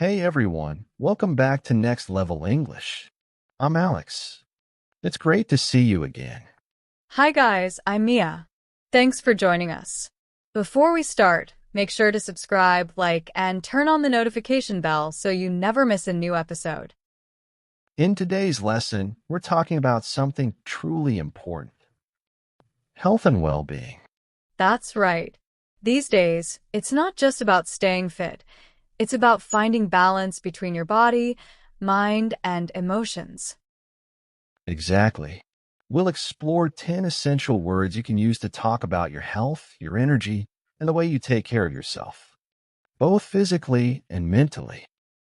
Hey everyone, welcome back to Next Level English. I'm Alex. It's great to see you again. Hi guys, I'm Mia. Thanks for joining us. Before we start, make sure to subscribe, like, and turn on the notification bell so you never miss a new episode. In today's lesson, we're talking about something truly important. Health and well-being. That's right. These days, it's not just about staying fit. It's about finding balance between your body, mind, and emotions. Exactly. We'll explore 10 essential words you can use to talk about your health, your energy, and the way you take care of yourself, both physically and mentally.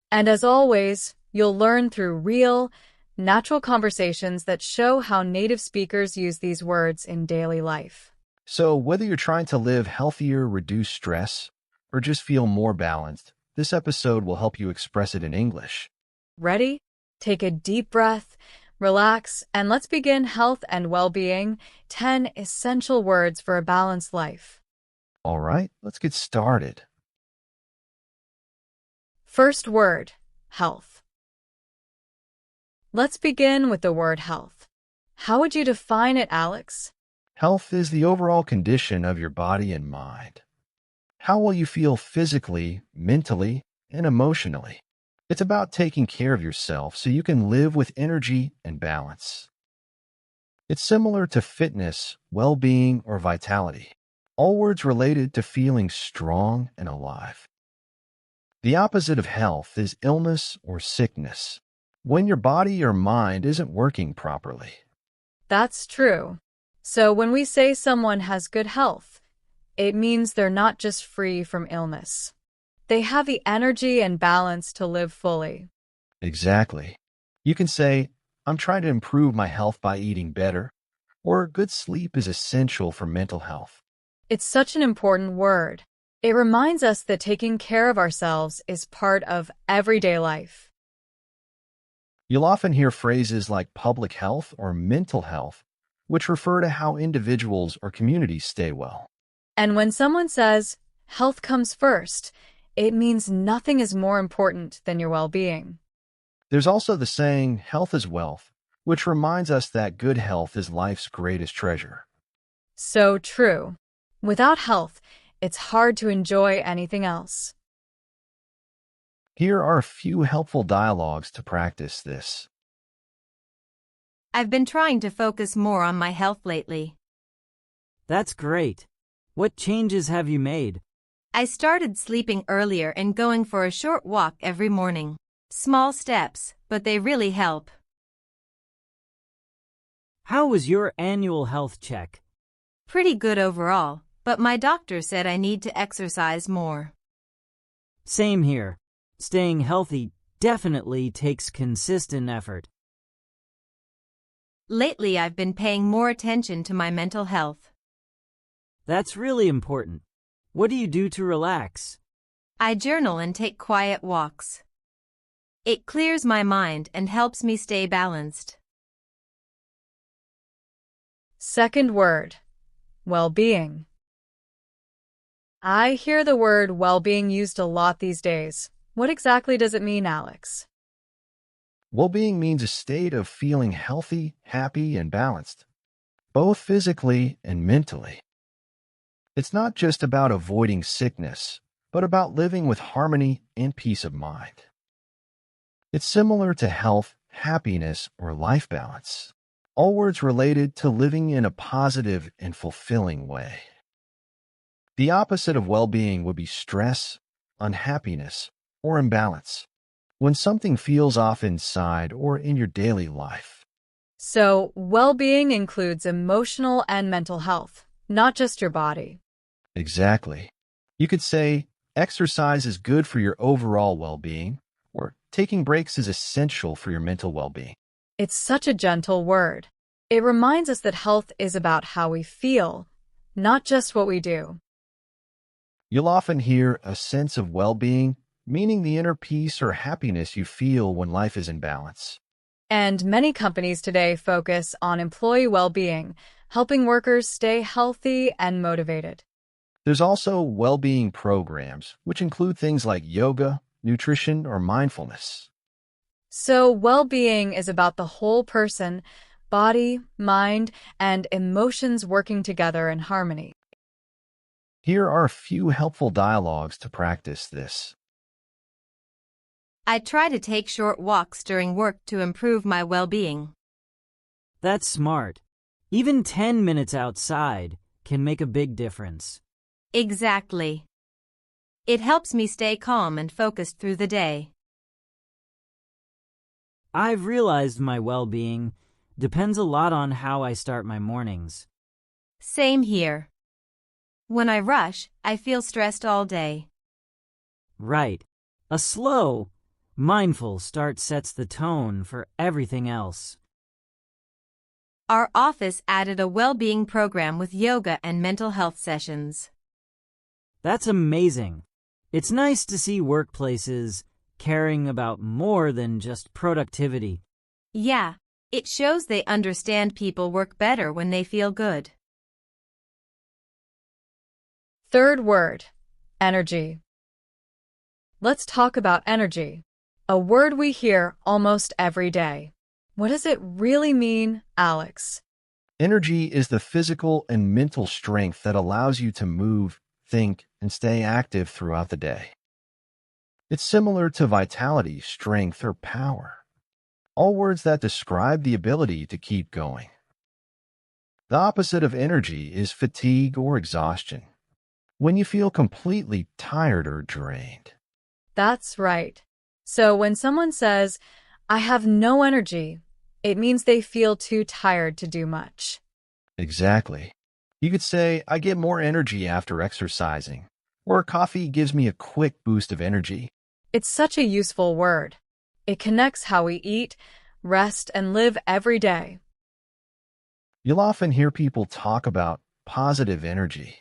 And as always, you'll learn through real, natural conversations that show how native speakers use these words in daily life. So whether you're trying to live healthier, reduce stress, or just feel more balanced, this episode will help you express it in English. Ready? Take a deep breath, relax, and let's begin health and well-being, 10 essential words for a balanced life. All right, let's get started. First word, health. Let's begin with the word health. How would you define it, Alex? Health is the overall condition of your body and mind. How will you feel physically, mentally, and emotionally? It's about taking care of yourself so you can live with energy and balance. It's similar to fitness, well-being, or vitality, all words related to feeling strong and alive. The opposite of health is illness or sickness, when your body or mind isn't working properly. That's true. So when we say someone has good health, it means they're not just free from illness. They have the energy and balance to live fully. Exactly. You can say, I'm trying to improve my health by eating better, or good sleep is essential for mental health. It's such an important word. It reminds us that taking care of ourselves is part of everyday life. You'll often hear phrases like public health or mental health, which refer to how individuals or communities stay well. And when someone says, health comes first, it means nothing is more important than your well-being. There's also the saying, health is wealth, which reminds us that good health is life's greatest treasure. So true. Without health, it's hard to enjoy anything else. Here are a few helpful dialogues to practice this. I've been trying to focus more on my health lately. That's great. What changes have you made? I started sleeping earlier and going for a short walk every morning. Small steps, but they really help. How was your annual health check? Pretty good overall, but my doctor said I need to exercise more. Same here. Staying healthy definitely takes consistent effort. Lately, I've been paying more attention to my mental health. That's really important. What do you do to relax? I journal and take quiet walks. It clears my mind and helps me stay balanced. Second word, well-being. I hear the word well-being used a lot these days. What exactly does it mean, Alex? Well-being means a state of feeling healthy, happy, and balanced, both physically and mentally. It's not just about avoiding sickness, but about living with harmony and peace of mind. It's similar to health, happiness, or life balance, all words related to living in a positive and fulfilling way. The opposite of well-being would be stress, unhappiness, or imbalance, when something feels off inside or in your daily life. So, well-being includes emotional and mental health, not just your body. Exactly. You could say, exercise is good for your overall well-being, or taking breaks is essential for your mental well-being. It's such a gentle word. It reminds us that health is about how we feel, not just what we do. You'll often hear a sense of well-being, meaning the inner peace or happiness you feel when life is in balance. And many companies today focus on employee well-being, helping workers stay healthy and motivated. There's also well-being programs, which include things like yoga, nutrition, or mindfulness. So, well being is about the whole person, body, mind, and emotions working together in harmony. Here are a few helpful dialogues to practice this. I try to take short walks during work to improve my well-being. That's smart. Even 10 minutes outside can make a big difference. Exactly. It helps me stay calm and focused through the day. I've realized my well-being depends a lot on how I start my mornings. Same here. When I rush, I feel stressed all day. Right. A slow, mindful start sets the tone for everything else. Our office added a well-being program with yoga and mental health sessions. That's amazing. It's nice to see workplaces caring about more than just productivity. Yeah, it shows they understand people work better when they feel good. Third word, energy. Let's talk about energy, a word we hear almost every day. What does it really mean, Alex? Energy is the physical and mental strength that allows you to move, think, and stay active throughout the day. It's similar to vitality, strength, or power, all words that describe the ability to keep going. The opposite of energy is fatigue or exhaustion, when you feel completely tired or drained. That's right. So when someone says, I have no energy, it means they feel too tired to do much. Exactly. You could say, I get more energy after exercising, or coffee gives me a quick boost of energy. It's such a useful word. It connects how we eat, rest, and live every day. You'll often hear people talk about positive energy,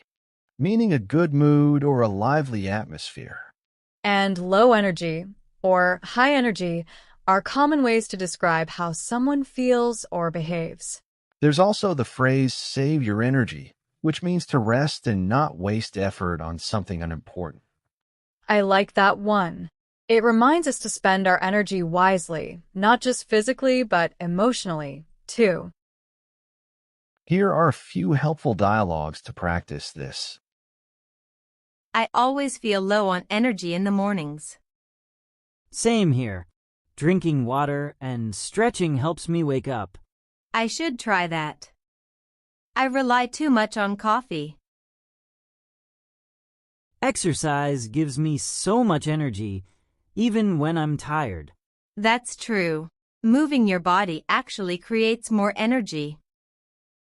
meaning a good mood or a lively atmosphere. And low energy, or high energy, are common ways to describe how someone feels or behaves. There's also the phrase save your energy, which means to rest and not waste effort on something unimportant. I like that one. It reminds us to spend our energy wisely, not just physically, but emotionally, too. Here are a few helpful dialogues to practice this. I always feel low on energy in the mornings. Same here. Drinking water and stretching helps me wake up. I should try that. I rely too much on coffee. Exercise gives me so much energy, even when I'm tired. That's true. Moving your body actually creates more energy.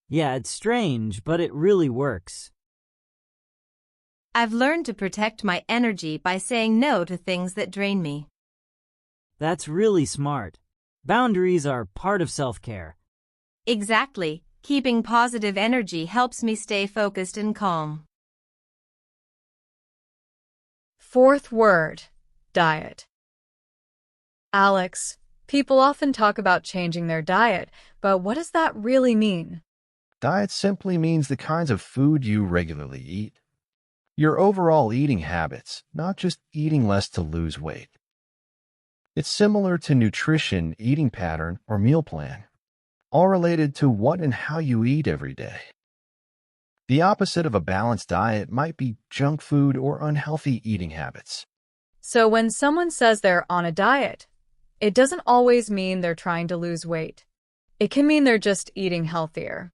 Yeah, it's strange, but it really works. I've learned to protect my energy by saying no to things that drain me. That's really smart. Boundaries are part of self-care. Exactly. Keeping positive energy helps me stay focused and calm. Fourth word, diet. Alex, people often talk about changing their diet, but what does that really mean? Diet simply means the kinds of food you regularly eat. Your overall eating habits, not just eating less to lose weight. It's similar to nutrition, eating pattern, or meal plan, all related to what and how you eat every day. The opposite of a balanced diet might be junk food or unhealthy eating habits. So when someone says they're on a diet, it doesn't always mean they're trying to lose weight. It can mean they're just eating healthier.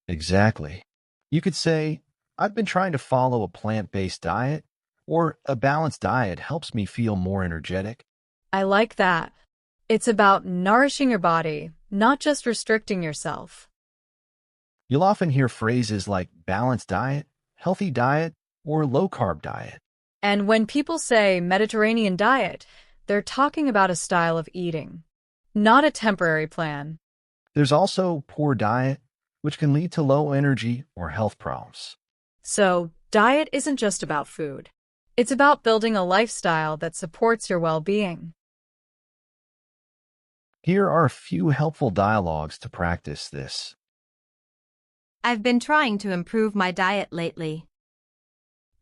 Exactly. You could say, I've been trying to follow a plant-based diet, or a balanced diet helps me feel more energetic. I like that. It's about nourishing your body, not just restricting yourself. You'll often hear phrases like balanced diet, healthy diet, or low-carb diet. And when people say Mediterranean diet, they're talking about a style of eating, not a temporary plan. There's also poor diet, which can lead to low energy or health problems. So, diet isn't just about food. It's about building a lifestyle that supports your well-being. Here are a few helpful dialogues to practice this. I've been trying to improve my diet lately.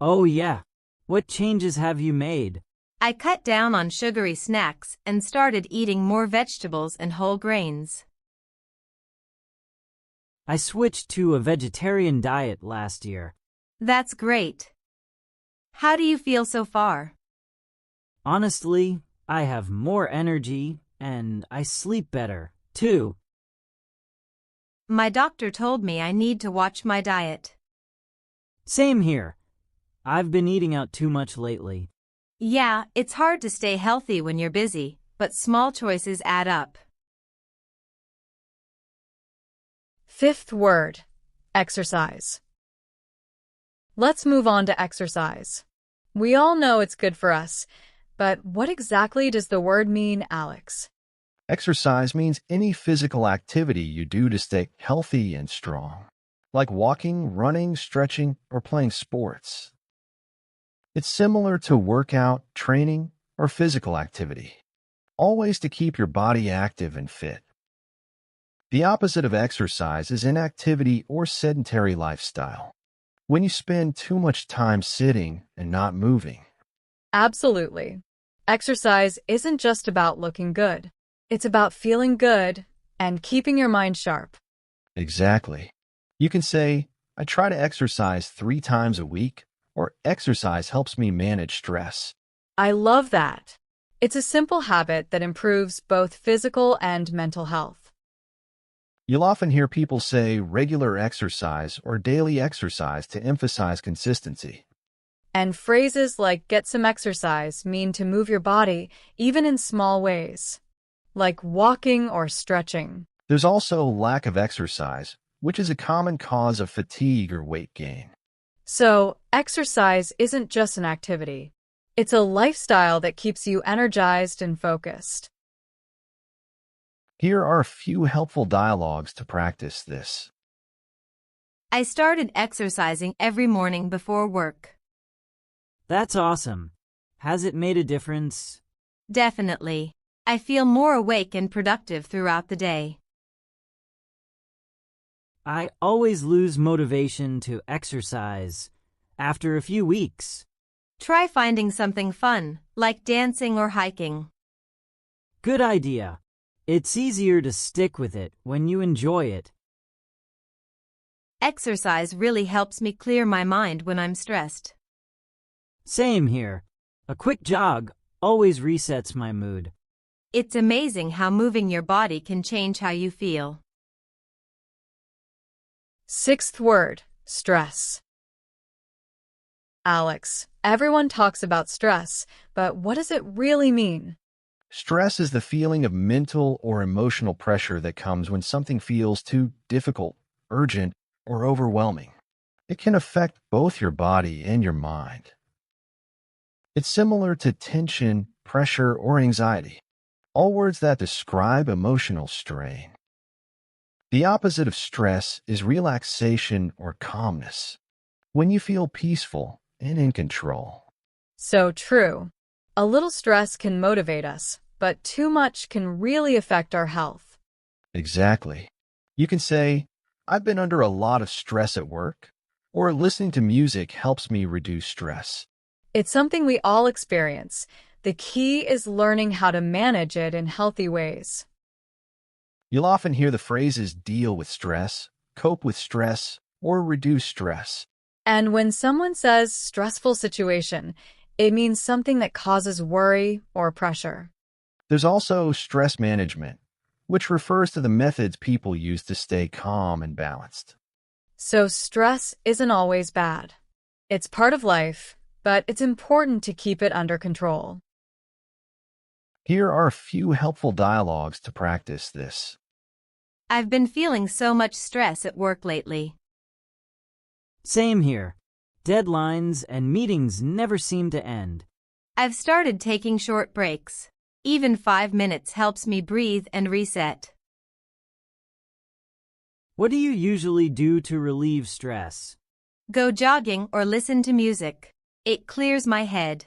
Oh yeah. What changes have you made? I cut down on sugary snacks and started eating more vegetables and whole grains. I switched to a vegetarian diet last year. That's great. How do you feel so far? Honestly, I have more energy and I sleep better, too. My doctor told me I need to watch my diet. Same here. I've been eating out too much lately. Yeah, it's hard to stay healthy when you're busy, but small choices add up. Fifth word, exercise. Let's move on to exercise. We all know it's good for us, but what exactly does the word mean, Alex? Exercise means any physical activity you do to stay healthy and strong, like walking, running, stretching, or playing sports. It's similar to workout, training, or physical activity, always to keep your body active and fit. The opposite of exercise is inactivity or sedentary lifestyle, when you spend too much time sitting and not moving. Absolutely. Exercise isn't just about looking good. It's about feeling good and keeping your mind sharp. Exactly. You can say, I try to exercise 3 times a week, or exercise helps me manage stress. I love that. It's a simple habit that improves both physical and mental health. You'll often hear people say regular exercise or daily exercise to emphasize consistency. And phrases like get some exercise mean to move your body, even in small ways, like walking or stretching. There's also lack of exercise, which is a common cause of fatigue or weight gain. So, exercise isn't just an activity. It's a lifestyle that keeps you energized and focused. Here are a few helpful dialogues to practice this. I started exercising every morning before work. That's awesome. Has it made a difference? Definitely. I feel more awake and productive throughout the day. I always lose motivation to exercise after a few weeks. Try finding something fun, like dancing or hiking. Good idea. It's easier to stick with it when you enjoy it. Exercise really helps me clear my mind when I'm stressed. Same here. A quick jog always resets my mood. It's amazing how moving your body can change how you feel. Sixth word, stress. Alex, everyone talks about stress, but what does it really mean? Stress is the feeling of mental or emotional pressure that comes when something feels too difficult, urgent, or overwhelming. It can affect both your body and your mind. It's similar to tension, pressure, or anxiety, all words that describe emotional strain. The opposite of stress is relaxation or calmness, when you feel peaceful and in control. So true. A little stress can motivate us, but too much can really affect our health. Exactly. You can say, I've been under a lot of stress at work, or listening to music helps me reduce stress. It's something we all experience. The key is learning how to manage it in healthy ways. You'll often hear the phrases deal with stress, cope with stress, or reduce stress. And when someone says stressful situation, it means something that causes worry or pressure. There's also stress management, which refers to the methods people use to stay calm and balanced. So stress isn't always bad. It's part of life, but it's important to keep it under control. Here are a few helpful dialogues to practice this. I've been feeling so much stress at work lately. Same here. Deadlines and meetings never seem to end. I've started taking short breaks. Even 5 minutes helps me breathe and reset. What do you usually do to relieve stress? Go jogging or listen to music. It clears my head.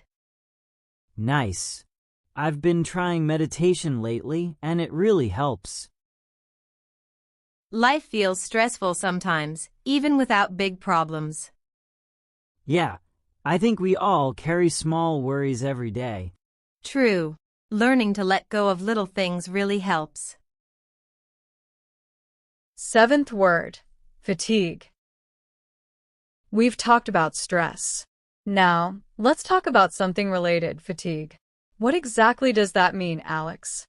Nice. I've been trying meditation lately, and it really helps. Life feels stressful sometimes, even without big problems. Yeah, I think we all carry small worries every day. True. Learning to let go of little things really helps. 7th word, fatigue. We've talked about stress. Now, let's talk about something related, fatigue. What exactly does that mean, Alex?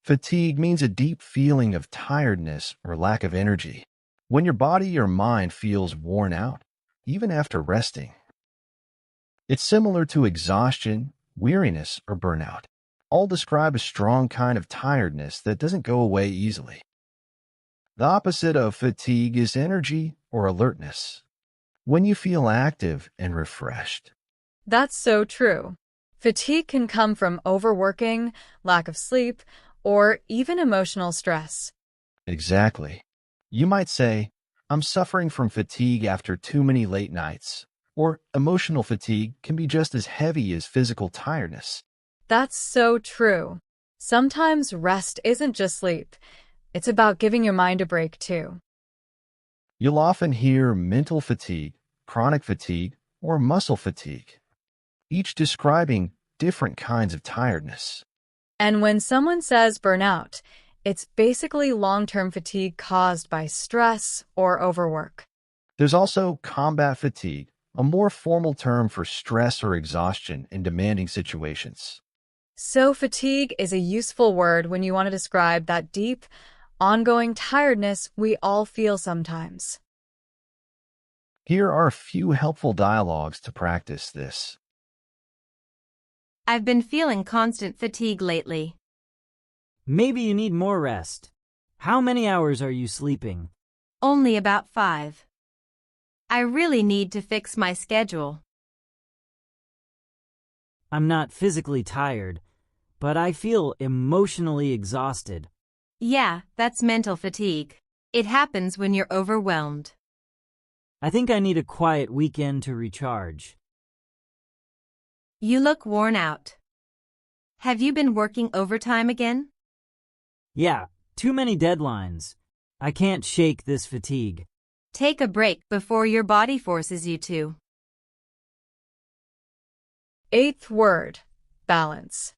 Fatigue means a deep feeling of tiredness or lack of energy. When your body or mind feels worn out, even after resting. It's similar to exhaustion, weariness, or burnout. All describe a strong kind of tiredness that doesn't go away easily. The opposite of fatigue is energy or alertness, when you feel active and refreshed. That's so true. Fatigue can come from overworking, lack of sleep, or even emotional stress. Exactly. You might say, I'm suffering from fatigue after too many late nights, or emotional fatigue can be just as heavy as physical tiredness. That's so true. Sometimes rest isn't just sleep. It's about giving your mind a break too. You'll often hear mental fatigue, chronic fatigue, or muscle fatigue, each describing different kinds of tiredness. And when someone says burnout, it's basically long-term fatigue caused by stress or overwork. There's also combat fatigue, a more formal term for stress or exhaustion in demanding situations. So fatigue is a useful word when you want to describe that deep, ongoing tiredness we all feel sometimes. Here are a few helpful dialogues to practice this. I've been feeling constant fatigue lately. Maybe you need more rest. How many hours are you sleeping? Only about 5. I really need to fix my schedule. I'm not physically tired, but I feel emotionally exhausted. Yeah, that's mental fatigue. It happens when you're overwhelmed. I think I need a quiet weekend to recharge. You look worn out. Have you been working overtime again? Yeah, too many deadlines. I can't shake this fatigue. Take a break before your body forces you to. 8th word, balance.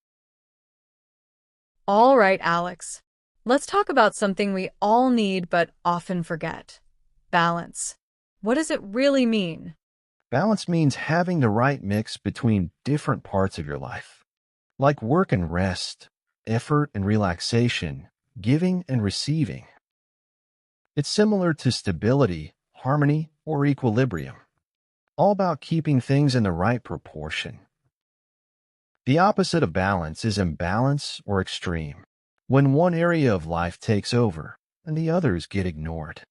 All right, Alex. Let's talk about something we all need but often forget. Balance. What does it really mean? Balance means having the right mix between different parts of your life, like work and rest, effort and relaxation, giving and receiving. It's similar to stability, harmony, or equilibrium, all about keeping things in the right proportion. The opposite of balance is imbalance or extreme, when one area of life takes over and the others get ignored.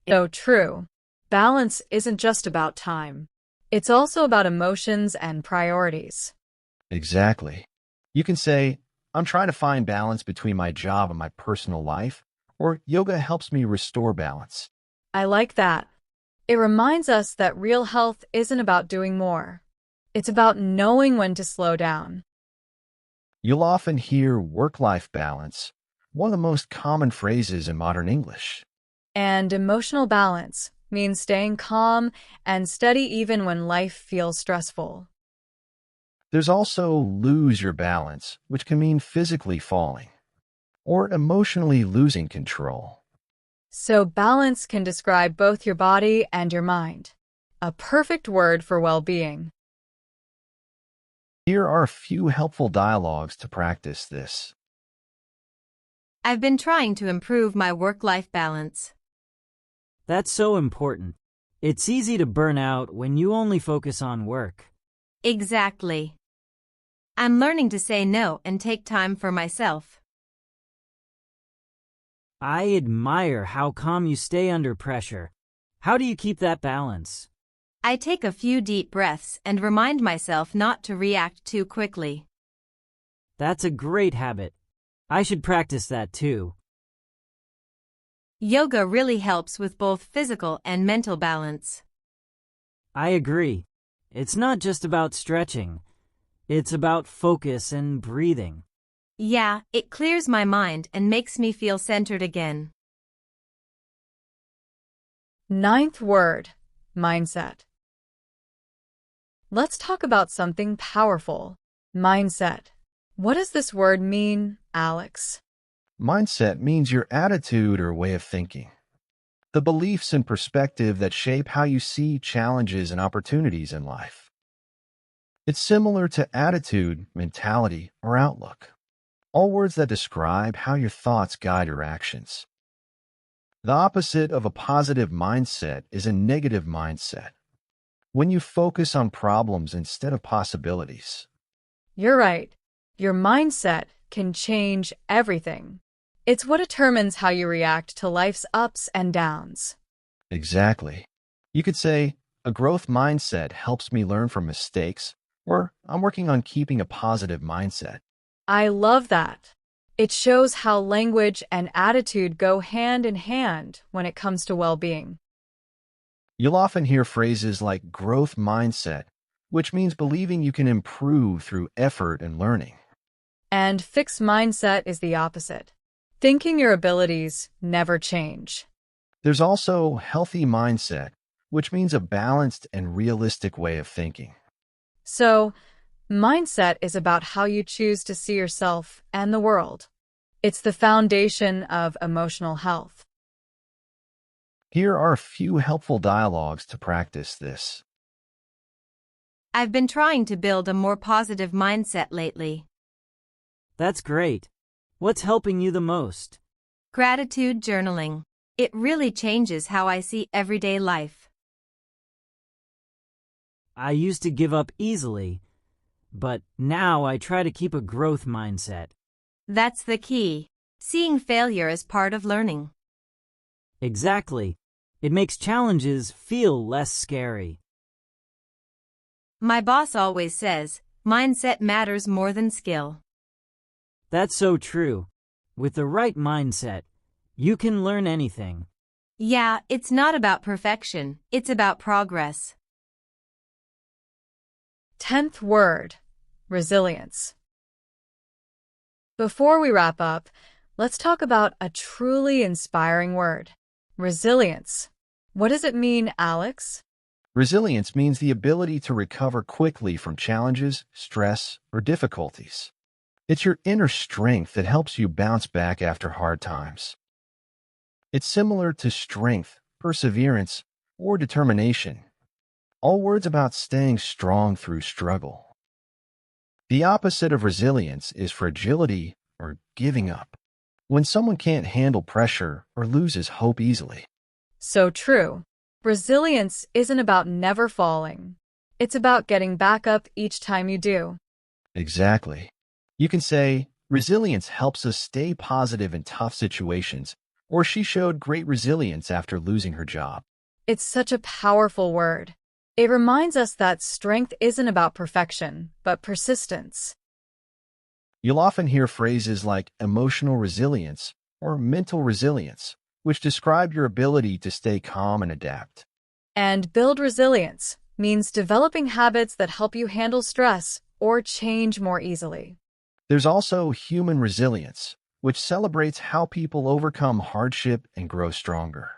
So true. Balance isn't just about time. It's also about emotions and priorities. Exactly. You can say, I'm trying to find balance between my job and my personal life, or yoga helps me restore balance. I like that. It reminds us that real health isn't about doing more. It's about knowing when to slow down. You'll often hear work-life balance, one of the most common phrases in modern English. And emotional balance means staying calm and steady even when life feels stressful. There's also lose your balance, which can mean physically falling, or emotionally losing control. So balance can describe both your body and your mind. A perfect word for well-being. Here are a few helpful dialogues to practice this. I've been trying to improve my work-life balance. That's so important. It's easy to burn out when you only focus on work. Exactly. I'm learning to say no and take time for myself. I admire how calm you stay under pressure. How do you keep that balance? I take a few deep breaths and remind myself not to react too quickly. That's a great habit. I should practice that too. Yoga really helps with both physical and mental balance. I agree. It's not just about stretching. It's about focus and breathing. Yeah, it clears my mind and makes me feel centered again. 9th word, mindset. Let's talk about something powerful, mindset. What does this word mean, Alex? Mindset means your attitude or way of thinking. The beliefs and perspective that shape how you see challenges and opportunities in life. It's similar to attitude, mentality, or outlook. All words that describe how your thoughts guide your actions. The opposite of a positive mindset is a negative mindset, when you focus on problems instead of possibilities. You're right. Your mindset can change everything. It's what determines how you react to life's ups and downs. Exactly. You could say, a growth mindset helps me learn from mistakes, or I'm working on keeping a positive mindset. I love that. It shows how language and attitude go hand in hand when it comes to well-being. You'll often hear phrases like growth mindset, which means believing you can improve through effort and learning. And fixed mindset is the opposite. Thinking your abilities never change. There's also healthy mindset, which means a balanced and realistic way of thinking. So, mindset is about how you choose to see yourself and the world. It's the foundation of emotional health. Here are a few helpful dialogues to practice this. I've been trying to build a more positive mindset lately. That's great. What's helping you the most? Gratitude journaling. It really changes how I see everyday life. I used to give up easily, but now I try to keep a growth mindset. That's the key. Seeing failure as part of learning. Exactly. It makes challenges feel less scary. My boss always says, mindset matters more than skill. That's so true. With the right mindset, you can learn anything. Yeah, it's not about perfection, it's about progress. 10th word, resilience. Before we wrap up, let's talk about a truly inspiring word, resilience. What does it mean, Alex? Resilience means the ability to recover quickly from challenges, stress, or difficulties. It's your inner strength that helps you bounce back after hard times. It's similar to strength, perseverance, or determination. All words about staying strong through struggle. The opposite of resilience is fragility or giving up, when someone can't handle pressure or loses hope easily. So true. Resilience isn't about never falling. It's about getting back up each time you do. Exactly. You can say, resilience helps us stay positive in tough situations, or she showed great resilience after losing her job. It's such a powerful word. It reminds us that strength isn't about perfection, but persistence. You'll often hear phrases like emotional resilience or mental resilience, which describe your ability to stay calm and adapt. And build resilience means developing habits that help you handle stress or change more easily. There's also human resilience, which celebrates how people overcome hardship and grow stronger.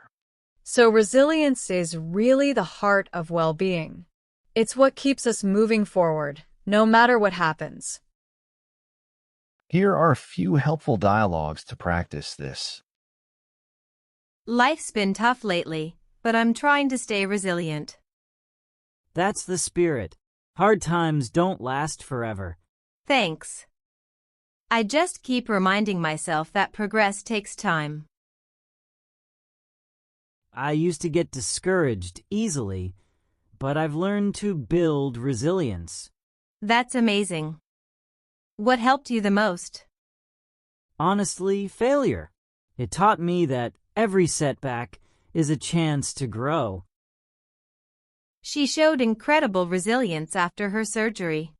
So resilience is really the heart of well-being. It's what keeps us moving forward, no matter what happens. Here are a few helpful dialogues to practice this. Life's been tough lately, but I'm trying to stay resilient. That's the spirit. Hard times don't last forever. Thanks. I just keep reminding myself that progress takes time. I used to get discouraged easily, but I've learned to build resilience. That's amazing. What helped you the most? Honestly, failure. It taught me that every setback is a chance to grow. She showed incredible resilience after her surgery.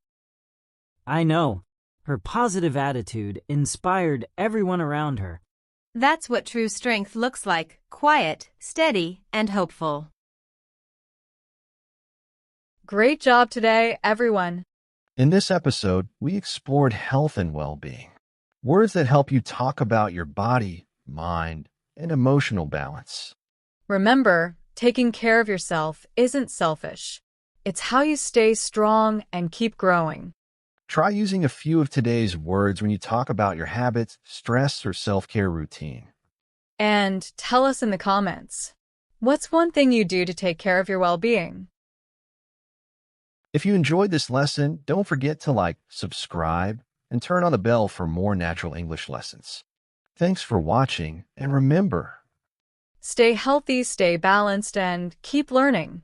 I know. Her positive attitude inspired everyone around her. That's what true strength looks like: quiet, steady, and hopeful. Great job today, everyone. In this episode, we explored health and well-being, words that help you talk about your body, mind, and emotional balance. Remember, taking care of yourself isn't selfish. It's how you stay strong and keep growing. Try using a few of today's words when you talk about your habits, stress, or self-care routine. And tell us in the comments, what's one thing you do to take care of your well-being? If you enjoyed this lesson, don't forget to like, subscribe, and turn on the bell for more natural English lessons. Thanks for watching, and remember, Stay healthy, stay balanced, and keep learning.